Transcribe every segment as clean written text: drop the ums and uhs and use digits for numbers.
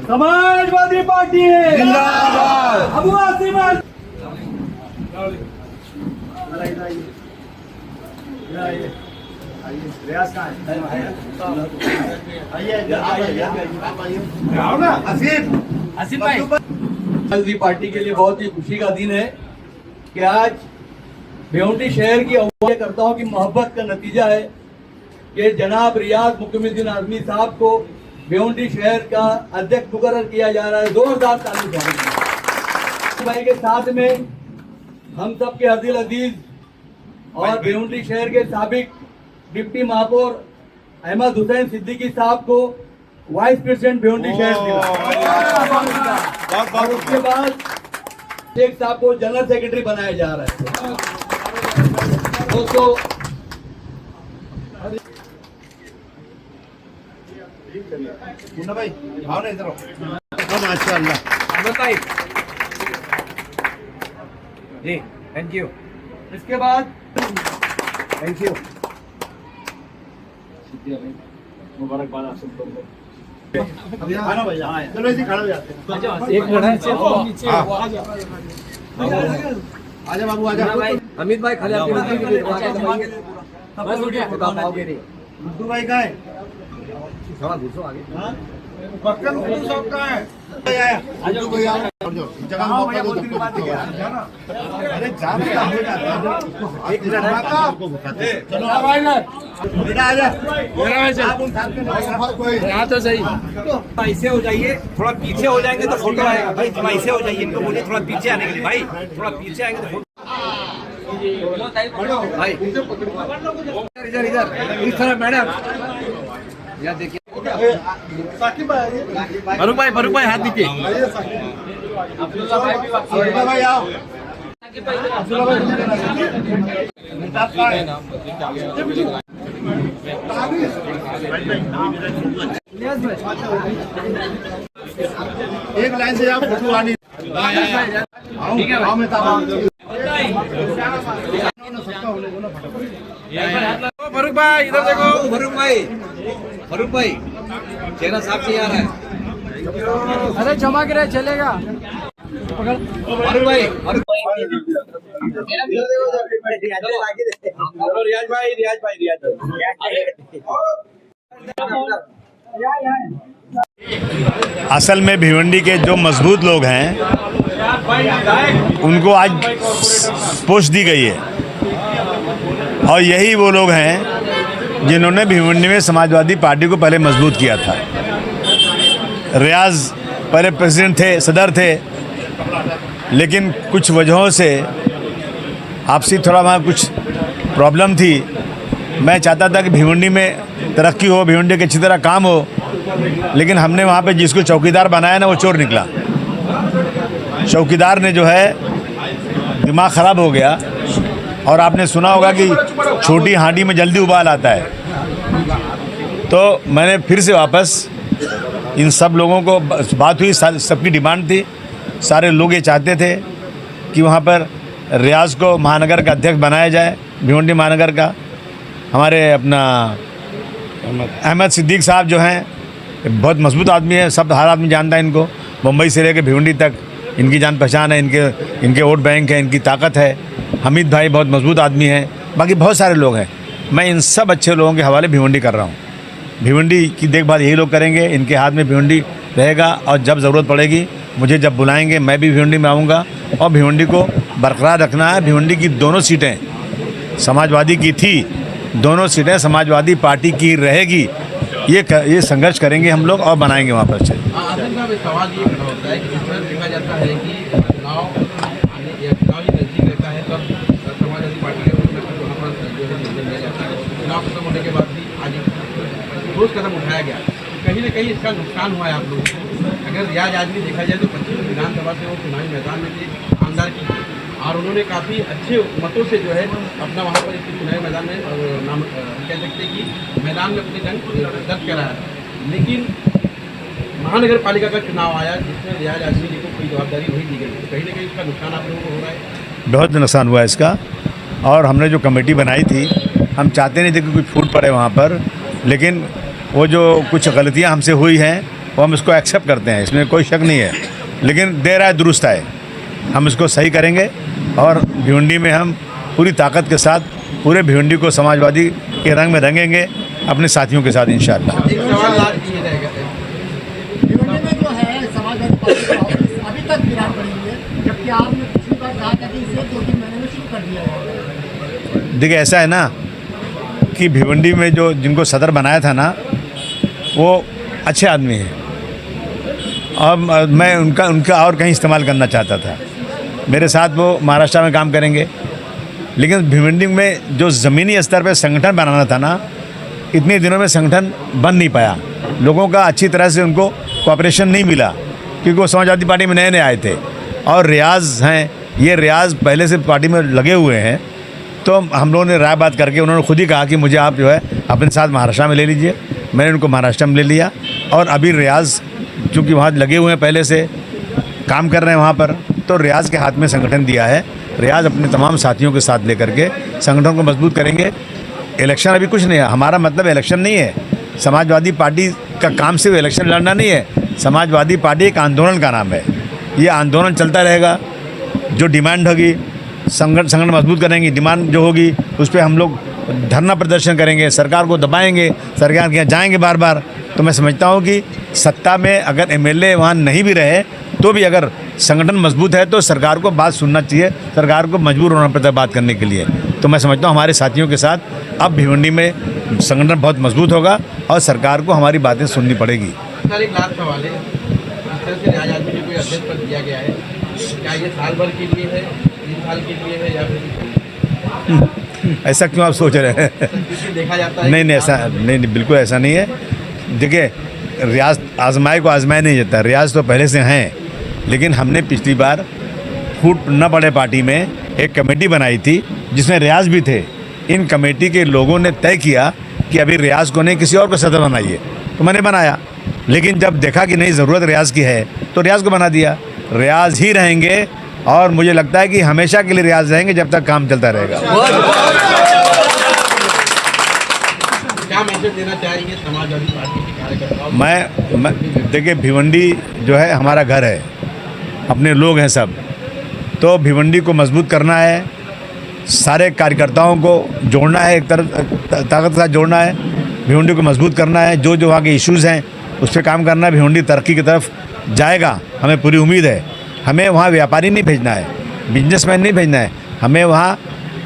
Samajwadi party जिंदाबाद। Abu Asim Samajwadi party के लिए बहुत ही खुशी का दिन है कि आज भिवंडी शहर की कार्यकर्ताओं की मोहब्बत का नतीजा है कि जनाब रियाज मुकम्मिल आजमी साहब को भिवंडी शहर का अध्यक्ष मुकर्रर किया जा रहा है। जोरदार ताली भाई के साथ में हम सब के अजील अजीज और भिवंडी शहर के साबिक डिप्टी महापौर अहमद हुसैन सिद्दीकी साहब को वाइस प्रेसिडेंट भिवंडी शहर मिला और उसके बाद शेख साहब को जनरल सेक्रेटरी बनाया जा रहा है। दोस्तों भाई भाव नहीं इधर माशाअल्लाह बताइए जी। Thank you. इसके बाद थैंक यू मुबारकबाद आप सबको। आना भाई चलो इसी खड़ा हो जाते हैं। एक मिनट आजा बाबू आजा। अमित भाई खाली गुड्डू भाई कहाँ है? घुसो आगे। बक्कन गुड्डू साहब कहाँ है? गुड्डू भाई आओ। जगह मौका दो सबको। अरे जान क्या हो जाता है। एक मिनट चलो भाई ना बेटा आजा। आप उन साथ में यहाँ तो सही ऐसे हो जाइए, थोड़ा पीछे हो जाएंगे तो फोटो आएगा भाई। थोड़ा ऐसे हो जाइए, इनको बोलिए थोड़ा पीछे आने के लिए भाई। थोड़ा पीछे आएंगे तो फोटो भाई। इधर इधर इस तरह मैडम यहाँ देखिए। फरूक भाई हाथ दीजिए। भाई आओ। एक लाइन से आप फोटो आनी। ठीक है फरूक भाई इधर देखो। फरूक भाई चेहरा साफ नहीं आ रहा है। अरे चमक रहे चलेगा। फरूक भाई रियाज भाई असल में भिवंडी के जो मजबूत लोग हैं उनको आज पोस्ट दी गई है और यही वो लोग हैं जिन्होंने भिवंडी में समाजवादी पार्टी को पहले मजबूत किया था। रियाज पहले प्रेसिडेंट थे, सदर थे, लेकिन कुछ वजहों से आपसी थोड़ा वहाँ कुछ प्रॉब्लम थी। मैं चाहता था कि भिवंडी में तरक्की हो, भिवंडी की अच्छी तरह काम हो, लेकिन हमने वहाँ पे जिसको चौकीदार बनाया ना वो चोर निकला। चौकीदार ने जो है दिमाग ख़राब हो गया और आपने सुना होगा कि छोटी हांडी में जल्दी उबाल आता है। तो मैंने फिर से वापस इन सब लोगों को बात हुई, सबकी डिमांड थी। सारे लोग ये चाहते थे कि वहाँ पर रियाज को महानगर का अध्यक्ष बनाया जाए, भिवंडी महानगर का। हमारे अपना अहमद सिद्दीक साहब जो हैं बहुत मजबूत आदमी है, सब हर आदमी जानता है इनको। मुंबई से लेकर भिवंडी तक इनकी जान पहचान है, इनके वोट बैंक है, इनकी ताकत है। हमीद भाई बहुत मजबूत आदमी हैं, बाकी बहुत सारे लोग हैं। मैं इन सब अच्छे लोगों के हवाले भिवंडी कर रहा हूँ। भिवंडी की देखभाल यही लोग करेंगे, इनके हाथ में भिवंडी रहेगा और जब ज़रूरत पड़ेगी मुझे जब बुलाएंगे मैं भी भिवंडी में आऊँगा और भिवंडी को बरकरार रखना है। भिवंडी की दोनों सीटें समाजवादी की थी, दोनों सीटें समाजवादी पार्टी की रहेगी। ये संघर्ष करेंगे हम लोग और बनाएंगे वहाँ पर। सवाल ये खड़ा होता है कि देखा जाता है कि चुनाव नजदीक रहता है तब समाजवादी पार्टी वहाँ पर लिया जाता है। चुनाव खत्म होने के बाद भी आज ठोस कदम उठाया गया, कहीं ना कहीं इसका नुकसान हुआ है आप लोगों को। अगर रियाज आजमी देखा जाए तो 25 विधानसभा से वो चुनावी मैदान में थे, आमदार की, और उन्होंने काफ़ी अच्छे मतों से जो है अपना वहाँ पर इसके चुनावी मैदान में नाम कह सकते हैं कि मैदान में अपने जंग दर्ज कराया। लेकिन महानगर पालिका का चुनाव आया जिसमें रियाज आजमी जी को कोई जवाबदारी नहीं दी गई, तो कहीं ना कहीं उसका नुकसान आप लोगों को हो रहा है? बहुत नुकसान हुआ इसका। और हमने जो कमेटी बनाई थी, हम चाहते नहीं थे कि कुछ फूट पड़े वहाँ पर, लेकिन वो जो कुछ गलतियाँ हमसे हुई हैं वो हम इसको एक्सेप्ट करते हैं, इसमें कोई शक नहीं है। लेकिन देर आए दुरुस्त आए, हम इसको सही करेंगे और भिवंडी में हम पूरी ताकत के साथ पूरे भिवंडी को समाजवादी के रंग में रंगेंगे अपने साथियों के साथ इंशाअल्लाह। एक सवाल आज ये रहेगा, भिवंडी में जो है समाजवादी पार्टी का ऑफिस अभी तक गिरा पड़ी है, जबकि आपने पिछली बार कहा था कि इसे 2-3 महीने में शुरू कर दिया है। देखिए ऐसा है ना कि भिवंडी में जो जिनको सदर बनाया था ना, वो अच्छे आदमी हैं और मैं उनका और कहीं इस्तेमाल करना चाहता था। मेरे साथ वो महाराष्ट्र में काम करेंगे, लेकिन भिवंडी में जो ज़मीनी स्तर पे संगठन बनाना था ना, इतने दिनों में संगठन बन नहीं पाया। लोगों का अच्छी तरह से उनको कोऑपरेशन नहीं मिला, क्योंकि वो समाजवादी पार्टी में नए नए आए थे। और रियाज हैं, ये रियाज पहले से पार्टी में लगे हुए हैं। तो हम लोगों ने राय बात करके उन्होंने खुद ही कहा कि मुझे आप जो है अपने साथ महाराष्ट्र में ले लीजिए। मैंने उनको महाराष्ट्र में ले लिया और अभी रियाज चूँकि वहाँ लगे हुए हैं, पहले से काम कर रहे हैं वहाँ पर, तो रियाज के हाथ में संगठन दिया है। रियाज अपने तमाम साथियों के साथ लेकर के संगठन को मजबूत करेंगे। इलेक्शन अभी कुछ नहीं है, हमारा मतलब इलेक्शन नहीं है। समाजवादी पार्टी का काम सिर्फ इलेक्शन लड़ना नहीं है, समाजवादी पार्टी एक आंदोलन का नाम है। ये आंदोलन चलता रहेगा। जो डिमांड होगी संगठन मजबूत करेंगे, डिमांड जो होगी उस पर हम लोग धरना प्रदर्शन करेंगे, सरकार को दबाएंगे, सरकार के यहाँ जाएंगे बार बार। तो मैं समझता हूँ कि सत्ता में अगर एमएलए वहाँ नहीं भी रहे तो भी अगर संगठन मजबूत है तो सरकार को बात सुनना चाहिए, सरकार को मजबूर होना पड़ता है बात करने के लिए। तो मैं समझता हूँ हमारे साथियों के साथ अब भिवंडी में संगठन बहुत मजबूत होगा और सरकार को हमारी बातें सुननी पड़ेगी। सर एक लास्ट सवाल है, इस तरह से रियाज आजमी को अध्यक्ष पद दिया गया है, क्या ये साल भर के लिए है, 3 साल के लिए है, या फिर ऐसा क्यों आप सोच रहे हैं? क्योंकि देखा जाता है नहीं ऐसा नहीं, बिल्कुल ऐसा नहीं है। देखिए रियाज आजमाए को आजमाए नहीं जाता, रियाज तो पहले से हैं। लेकिन हमने पिछली बार फूट न पड़े पार्टी में एक कमेटी बनाई थी जिसमें रियाज भी थे। इन कमेटी के लोगों ने तय किया कि अभी रियाज को नहीं किसी और को सदर बनाइए, तो मैंने बनाया। लेकिन जब देखा कि नहीं ज़रूरत रियाज की है तो रियाज को बना दिया। रियाज ही रहेंगे और मुझे लगता है कि हमेशा के लिए रियाज रहेंगे जब तक काम चलता रहेगा। क्या मैसेज देना चाहेंगे समाजवादी पार्टी के कार्यकर्ताओं? मैं देखिए भिवंडी जो है हमारा घर है, अपने लोग हैं सब। तो भिवंडी को मजबूत करना है, सारे कार्यकर्ताओं को जोड़ना है, एक तरफ ताकत के साथ जोड़ना है, भिवंडी को मजबूत करना है। जो जो वहाँ के इश्यूज़ हैं उस पर काम करना है। भिवंडी तरक्की की तरफ जाएगा, हमें पूरी उम्मीद है। हमें वहाँ व्यापारी नहीं भेजना है, बिजनेसमैन नहीं भेजना है, हमें वहाँ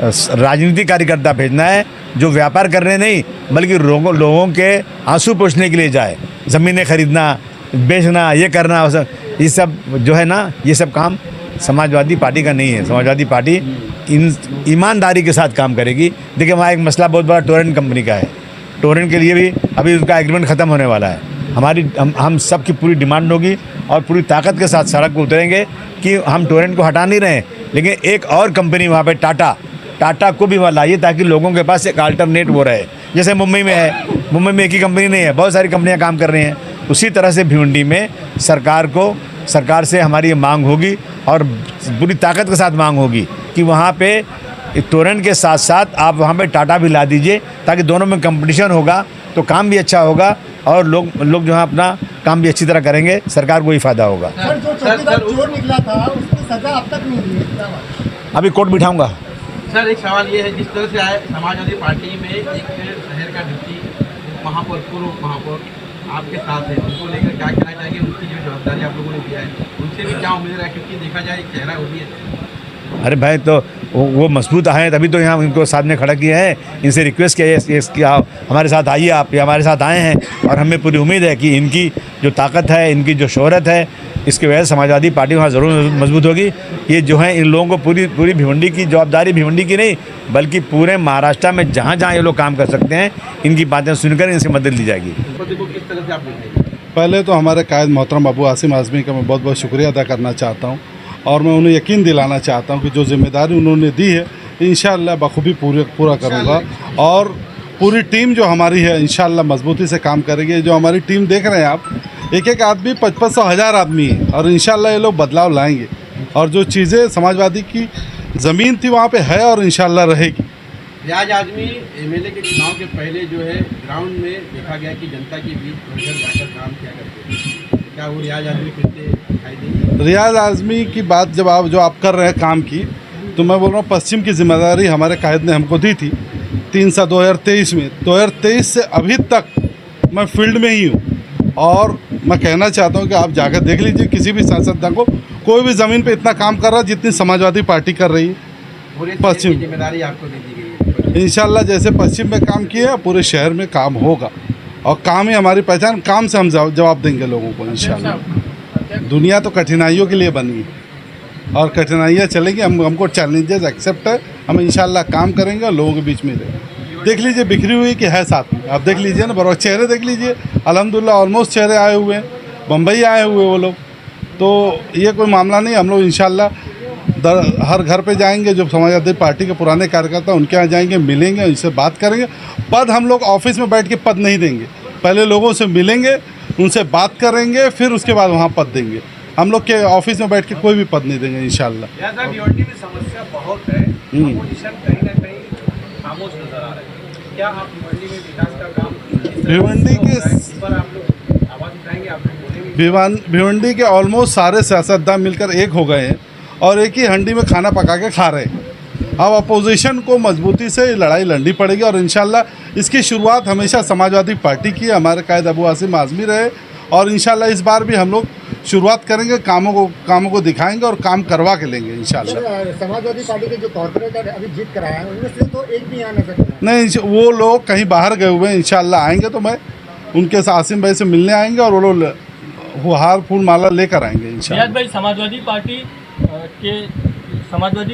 राजनीतिक कार्यकर्ता भेजना है जो व्यापार करने नहीं बल्कि लोगों के आंसू पोंछने के लिए जाए। ज़मीनें खरीदना, बेचना, ये करना, ये सब जो है ना, ये सब काम समाजवादी पार्टी का नहीं है। समाजवादी पार्टी ईमानदारी के साथ काम करेगी। देखिए वहाँ एक मसला बहुत बड़ा टोरेंट कंपनी का है। टोरेंट के लिए भी अभी उनका एग्रीमेंट ख़त्म होने वाला है। हम सब की पूरी डिमांड होगी और पूरी ताकत के साथ सड़क पर उतरेंगे कि हम टोरेंट को हटा नहीं रहे, लेकिन एक और कंपनी वहाँ पे टाटा को भी वहाँ लाइए ताकि लोगों के पास एक अल्टरनेट वो रहे। जैसे मुंबई में है, मुंबई में एक ही कंपनी नहीं है, बहुत सारी कंपनियाँ काम कर रही हैं। उसी तरह से भिवंडी में सरकार से हमारी ये मांग होगी और पूरी ताकत के साथ मांग होगी कि वहाँ पे टोरेंट के साथ साथ आप वहाँ पे टाटा भी ला दीजिए, ताकि दोनों में कंपटीशन होगा तो काम भी अच्छा होगा और लोग जो है अपना काम भी अच्छी तरह करेंगे, सरकार को ही फायदा होगा। सर जो चौकीदार चोर निकला था उसकी सजा अब तक नहीं हुई है, अभी कोर्ट बिठाऊंगा। सर एक सवाल ये है, जिस तरह से आए समाजवादी पार्टी में एक शहर का डिप्टी महापौर, पूर्व महापौर आपके साथ है, उनको लेकर क्या कहना चाहेंगे? उनकी जो जवाबदारी आप लोगों ने दिया है उनसे भी क्या उम्मीद है, क्योंकि देखा जाए एक चेहरा वो भी है। अरे भाई तो वो मजबूत आए तभी तो यहाँ इनको साथ में खड़ा किया है। इनसे रिक्वेस्ट किया है कि आप हमारे साथ आइए, आप ये हमारे साथ आए हैं और हमें पूरी उम्मीद है कि इनकी जो ताकत है, इनकी जो शोहरत है, इसकी वजह से समाजवादी पार्टी वहाँ ज़रूर मजबूत होगी। ये जो है इन लोगों को पूरी भिवंडी की जवाबदारी, भिवंडी की नहीं बल्कि पूरे महाराष्ट्र में जहाँ जहाँ ये लोग काम कर सकते हैं, इनकी बातें सुनकर इनसे मदद ली जाएगी। किस तरह से आप देखेंगे? पहले तो हमारे कायद मोहतरम अबू आसिम आज़मी का मैं बहुत बहुत शुक्रिया अदा करना चाहता हूँ और मैं उन्हें यकीन दिलाना चाहता हूँ कि जो जिम्मेदारी उन्होंने दी है इंशाअल्लाह बखूबी पूरा करूँगा और पूरी टीम जो हमारी है इंशाअल्लाह मजबूती से काम करेगी। जो हमारी टीम देख रहे हैं आप, एक एक आदमी 500 1000 आदमी है और इंशाल्लाह ये लोग बदलाव लाएंगे। और जो चीज़ें समाजवादी की ज़मीन थी वहाँ पे है और इंशाल्लाह रहेगी। रियाज आज़मी एमएलए के चुनाव के पहले जो है ग्राउंड में देखा गया कि जनता के बीच घर जाकर काम किया करते थे, क्या वो रियाज आज़मी फिर से दिखाई देंगे? रियाज आज़मी की बात जब आप कर रहे हैं काम की, तो मैं बोल रहा हूँ पश्चिम की जिम्मेदारी हमारे कायद ने हमको दी थी 2023 में। 2023 से अभी तक मैं फील्ड में ही हूँ और मैं कहना चाहता हूँ कि आप जाकर देख लीजिए किसी भी सांसद को, कोई भी ज़मीन पे इतना काम कर रहा है जितनी समाजवादी पार्टी कर रही है। पश्चिम जिम्मेदारी आपको दे दी गई है, इंशाल्लाह जैसे पश्चिम में काम किया पूरे शहर में काम होगा और काम ही हमारी पहचान, काम से हम जवाब देंगे लोगों को इंशाल्लाह। दुनिया तो कठिनाइयों के लिए बनी है और कठिनाइयाँ चलेंगी, हमको चैलेंजेस एक्सेप्ट है, हम इंशाल्लाह काम करेंगे और लोगों के बीच में रहेंगे। देख लीजिए बिखरी हुई कि है साथ में, आप देख लीजिए ना, बराबर चेहरे देख लीजिए, अल्हम्दुलिल्लाह ऑलमोस्ट चेहरे आए हुए हैं, बम्बई आए हुए वो लोग, तो ये कोई मामला नहीं। हम लोग इंशाल्लाह हर घर पे जाएंगे, जो समाजवादी पार्टी के पुराने कार्यकर्ता उनके यहाँ जाएंगे, मिलेंगे, उनसे बात करेंगे। पद हम लोग ऑफिस में बैठ के पद नहीं देंगे, पहले लोगों से मिलेंगे, उनसे बात करेंगे, फिर उसके बाद वहाँ पद देंगे। हम लोग के ऑफिस में बैठ के कोई भी पद नहीं देंगे इंशाल्लाह। समस्या बहुत है, अपोजिशन कहीं ना कहीं खामोश नजर आ रहे हैं, क्या आप भिवंडी में विकास का काम भिवंडी के पर आप लोग आवाज उठाएंगे, आप बोलेंगे? भिवंडी के ऑलमोस्ट सारे सियासतदान मिलकर एक हो गए हैं और एक ही हंडी में खाना पका के खा रहे हैं। अब अपोजिशन को मजबूती से लड़ाई लड़नी पड़ेगी और इंशाल्लाह इसकी शुरुआत हमेशा समाजवादी पार्टी की, हमारे कायद अबू आसिम आज़मी रहे और इंशाल्लाह इस बार भी हम लोग शुरुआत करेंगे, कामों को दिखाएंगे और काम करवा के लेंगे इंशाल्लाह। समाजवादी पार्टी के जो कॉर्पोरेटर अभी जीत कराए हैं उनमें से तो एक भी यहाँ नजर नहीं, वो लोग कहीं बाहर गए हुए हैं, इंशाल्लाह आएंगे तो मैं उनके साथ आसिम भाई से मिलने आएंगे और वो लोग हार फूल माला लेकर आएंगे इंशाल्लाह। भाई समाजवादी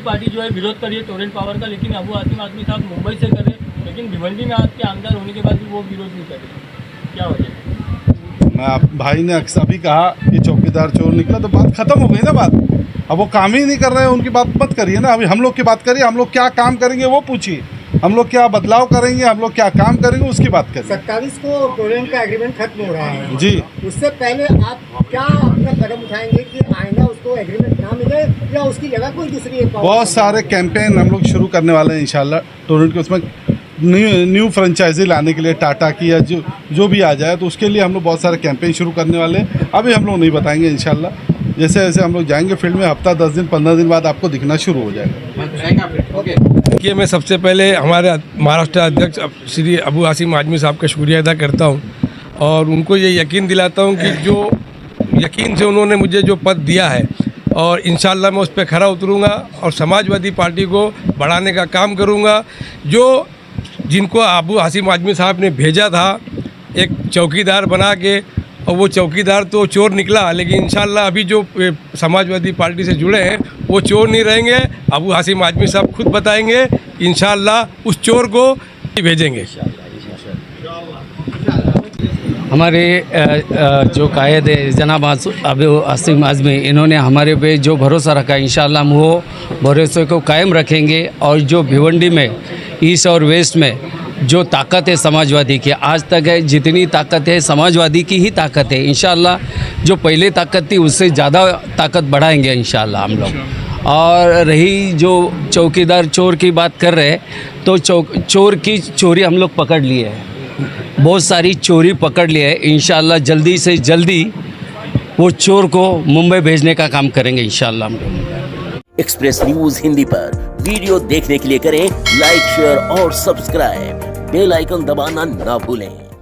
पार्टी जो है विरोध कर रही है टोरेंट पावर का, लेकिन अबू आसिम आज़मी साहब मुंबई से कर रहे हैं, लेकिन भिवंडी में आपके आमदार होने के बाद भी वो विरोध नहीं कर रहे, क्या वजह? भाई ने अभी कहा कि चौकीदार चोर निकला, तो बात खत्म हो गई ना बात। अब वो काम ही नहीं कर रहे हैं, उनकी बात मत करिए ना, अभी हम लोग की बात करिए। हम लोग क्या काम करेंगे वो पूछिए, हम लोग क्या बदलाव करेंगे, हम लोग क्या काम करेंगे उसकी बात करिए। 27 को टोरेंट का एग्रीमेंट खत्म हो रहा है जी, उससे पहले आप क्या अपना कदम उठाएंगे कि आइंदा उसको एग्रीमेंट ना मिले या उसकी जगह कोई दूसरी? बहुत सारे कैंपेन हम लोग शुरू करने वाले हैं इंशाल्लाह टोरेंट के, उसमें न्यू फ्रेंचाइजी लाने के लिए टाटा की या जो भी आ जाए, तो उसके लिए हम लोग बहुत सारे कैंपेन शुरू करने वाले हैं। अभी हम लोग नहीं बताएंगे इंशाल्लाह, जैसे जैसे हम लोग जाएंगे फील्ड में, हफ्ता 10 दिन 15 दिन बाद आपको दिखना शुरू हो जाएगा। देखिए, मैं सबसे पहले हमारे महाराष्ट्र अध्यक्ष श्री अबू आसिम आज़मी साहब का शुक्रिया अदा करता हूं और उनको ये यकीन दिलाता हूं कि जो यकीन से उन्होंने मुझे जो पद दिया है और इंशाल्लाह मैं उस पर खरा उतरूँगा और समाजवादी पार्टी को बढ़ाने का काम करूँगा। जो जिनको अबू आसिम आज़मी साहब ने भेजा था एक चौकीदार बना के, और वो चौकीदार तो चोर निकला, लेकिन इंशाल्लाह अभी जो समाजवादी पार्टी से जुड़े हैं वो चोर नहीं रहेंगे। अबू आसिम आज़मी साहब खुद बताएंगे, इंशाल्लाह उस चोर को भेजेंगे। हमारे जो कायद है जनाब अबू आसिम आज़मी, इन्होंने हमारे पे जो भरोसा रखा, इंशाल्लाह हम वो भरोसे को कायम रखेंगे और जो भिवंडी में ईस्ट और वेस्ट में जो ताकत है समाजवादी की, आज तक है जितनी ताकत है समाजवादी की ही ताकत है। इंशाल्लाह जो पहले ताकत थी उससे ज़्यादा ताकत बढ़ाएंगे इंशाल्लाह हम लोग। और रही जो चौकीदार चोर की बात कर रहे हैं, तो चोर की चोरी हम लोग पकड़ लिए है, बहुत सारी चोरी पकड़ लिए है। इंशाल्लाह जल्दी से जल्दी वो चोर को मुंबई भेजने का काम करेंगे इंशाल्लाह हम लोग। एक्सप्रेस न्यूज़ हिंदी पर वीडियो देखने के लिए करें लाइक, शेयर और सब्सक्राइब। बेल आइकन दबाना ना भूलें।